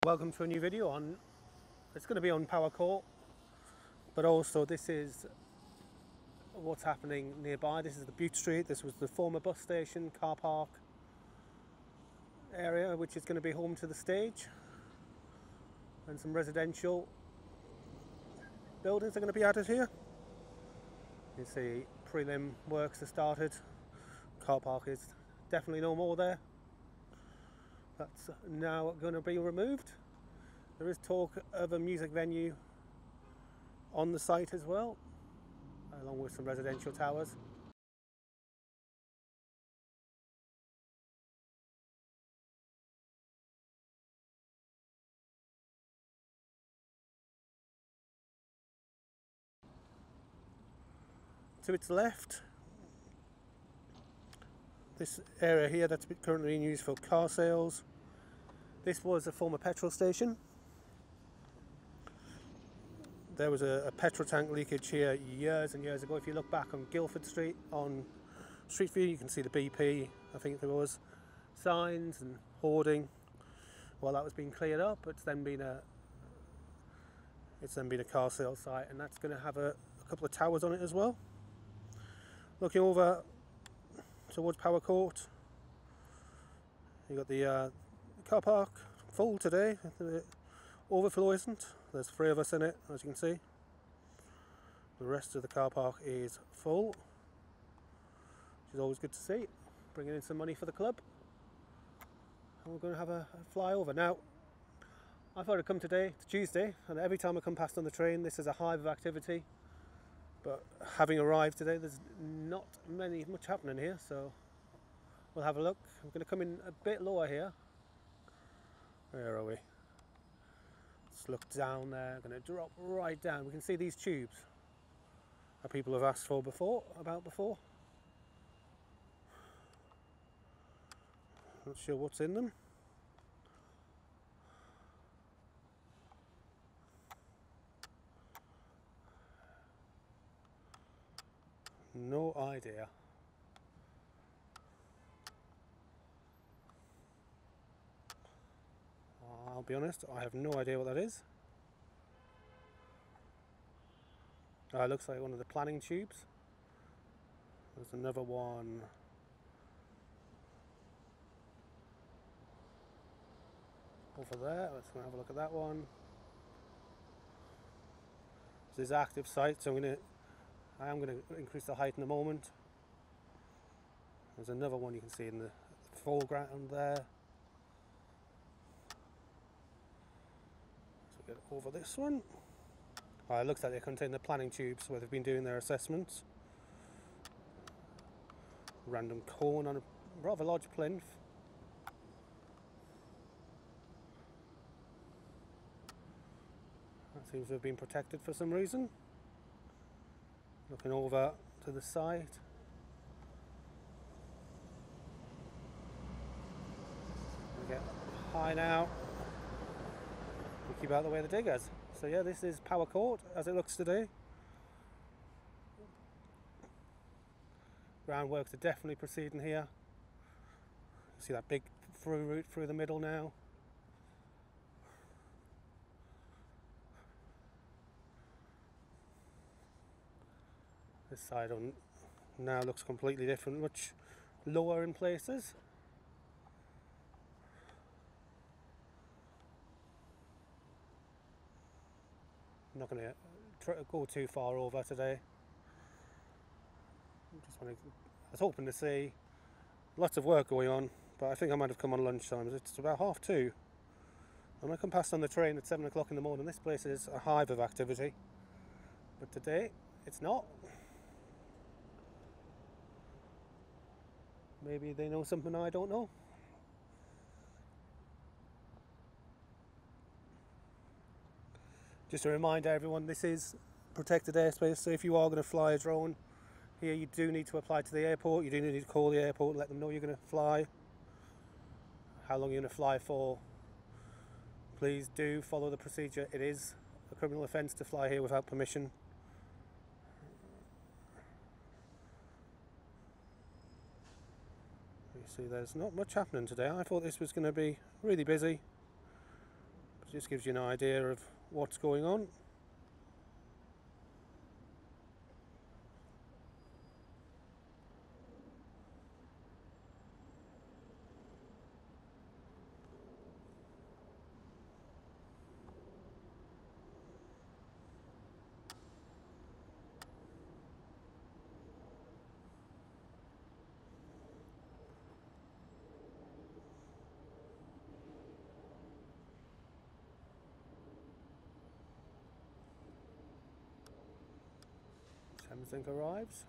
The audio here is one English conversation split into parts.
Welcome to a new video on, it's going to be on Power Court, but also this is what's happening nearby. This is the Bute Street. This was the former bus station, car park area, which is going to be home to the stage, and some residential buildings are going to be added here. You see prelim works have started. Car park is definitely no more there. That's now going to be removed. There is talk of a music venue on the site as well, along with some residential towers. To its left, this area here that's currently in use for car sales. This was a former petrol station. There was a petrol tank leakage here years and years ago. If you look back on Guildford Street on Street View, you can see the BP, I think there was, signs and hoarding. Well, that was being cleared up. It's then been a car sales site, and that's going to have a couple of towers on it as well. Looking over towards Power Court, you got the car park full today. The overflow isn't. There's 3 of us in it, as you can see. The rest of the car park is full, which is always good to see. Bringing in some money for the club. And we're going to have a flyover. Now, I thought I'd come today, it's Tuesday, and every time I come past on the train, this is a hive of activity. But having arrived today, there's not much happening here, so we'll have a look. I'm going to come in a bit lower here. Where are we? Let's look down there. I'm going to drop right down. We can see these tubes that people have asked for before. Not sure what's in them. No idea. I'll be honest, I have no idea what that is. It looks like one of the planning tubes. There's another one over there. Let's go have a look at that one. This is active site, so I am going to increase the height in a moment. There's another one you can see in the foreground there. So get over this one. It looks like they contain the planning tubes where they've been doing their assessments. Random cone on a rather large plinth. That seems to have been protected for some reason. Looking over to the side. We get high now. We keep out of the way of the diggers. So yeah, this is Power Court as it looks today. Groundworks are definitely proceeding here. See that big through route through the middle now. This side now looks completely different, much lower in places. I'm not going to go too far over today. I was hoping to see lots of work going on, but I think I might have come on lunchtime. It's about 2:30. And I come past on the train at 7 o'clock in the morning. This place is a hive of activity, but today it's not. Maybe they know something I don't know. Just a reminder, everyone, this is protected airspace, so if you are going to fly a drone here, you do need to apply to the airport. You do need to call the airport, let them know you're going to fly, how long you're going to fly for. Please do follow the procedure. It is a criminal offence to fly here without permission. You see, there's not much happening today. I thought this was going to be really busy. Just gives you an idea of what's going on. Thameslink arrives.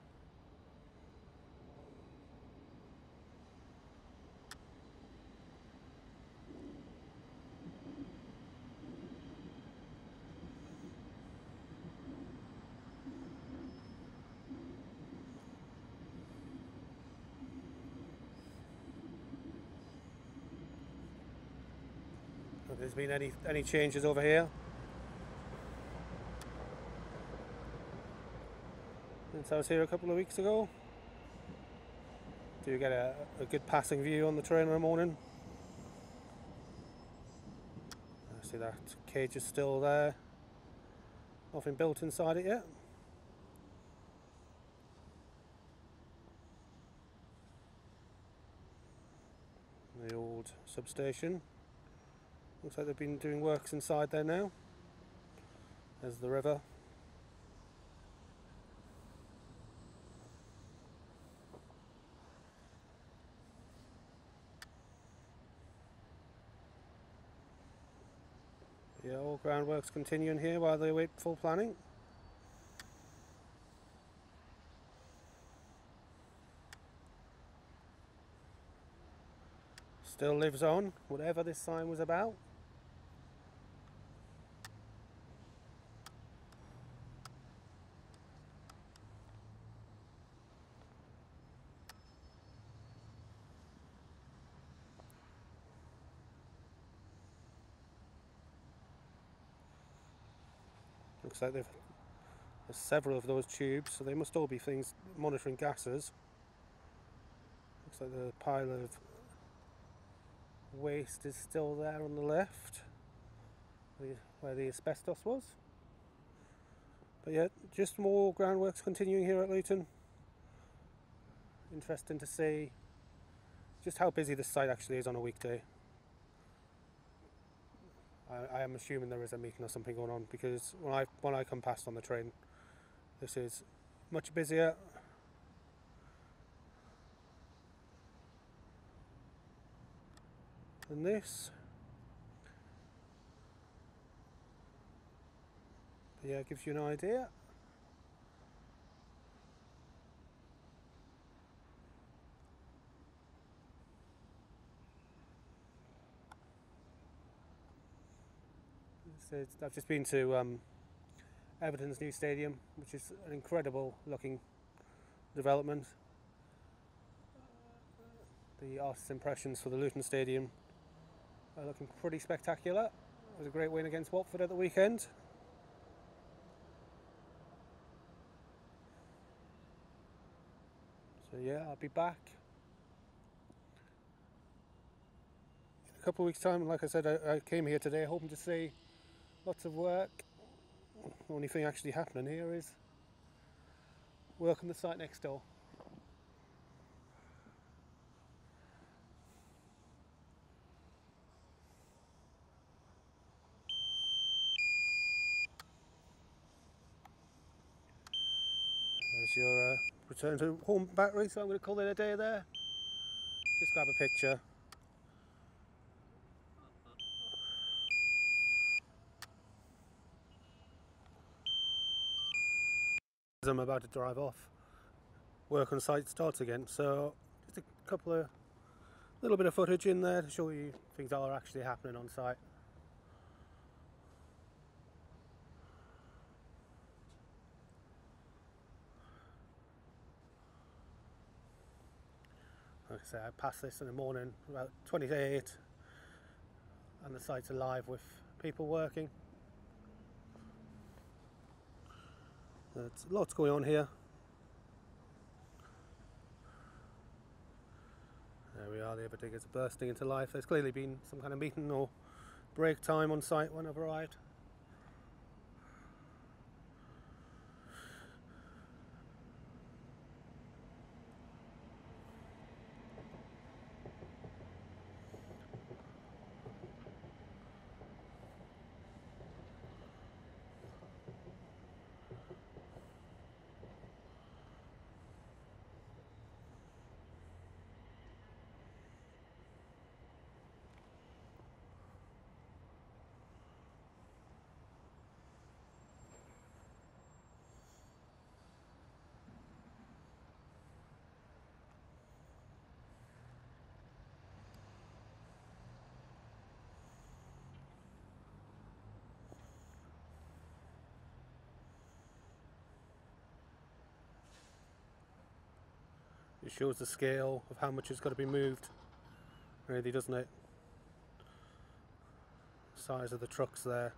If there's been any changes over here since I was here a couple of weeks ago. Do you get a good passing view on the train in the morning? I see that cage is still there. Nothing built inside it yet. The old substation. Looks like they've been doing works inside there now. There's the river. Yeah, all groundworks continuing here while they wait full planning. Still lives on, whatever this sign was about. Looks like there's several of those tubes, so they must all be things monitoring gases. Looks like the pile of waste is still there on the left, where the asbestos was. But yeah, just more groundworks continuing here at Luton. Interesting to see just how busy this site actually is on a weekday. I am assuming there is a meeting or something going on, because when I come past on the train, this is much busier. Than this. But yeah, it gives you an idea. I've just been to Everton's new stadium, which is an incredible looking development. The artist's impressions for the Luton Stadium are looking pretty spectacular. It was a great win against Watford at the weekend. So yeah, I'll be back in a couple of weeks' time. Like I said, I came here today hoping to see lots of work. The only thing actually happening here is work on the site next door. There's your return to home battery, so I'm going to call it a day there. Just grab a picture. As I'm about to drive off, work on site starts again, so just a couple of little bit of footage in there to show you things that are actually happening on site. Like I say, I passed this in the morning about 20 to 8, and the site's alive with people working. There's lots going on here. There we are, the other diggers are bursting into life. There's clearly been some kind of meeting or break time on site when I've arrived. It shows the scale of how much has got to be moved, really, doesn't it? Size of the trucks there.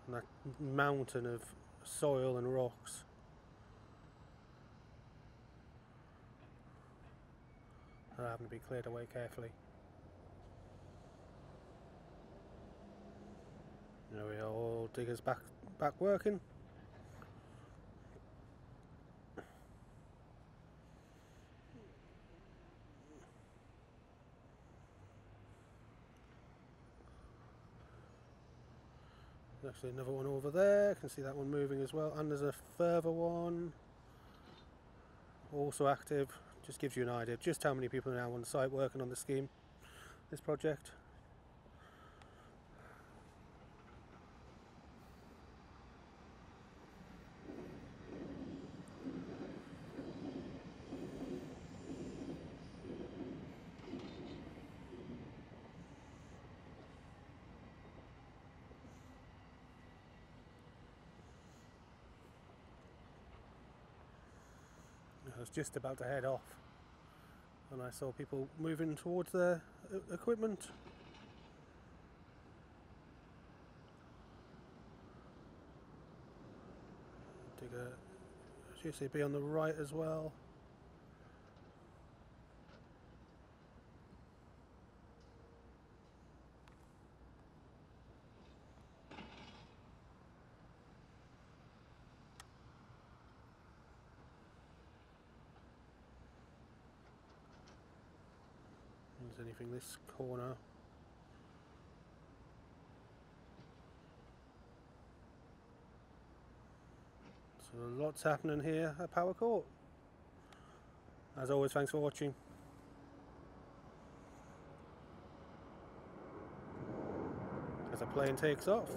And that mountain of soil and rocks. That are having to be cleared away carefully. There we are, all diggers back working. There's actually another one over there, can see that one moving as well, and there's a further one also active. Just gives you an idea of just how many people are now on site working on the scheme, this project. I was just about to head off and I saw people moving towards their equipment. Dig a GCB on the right as well. Is anything this corner? So lots happening here at Power Court. As always, thanks for watching. As the plane takes off.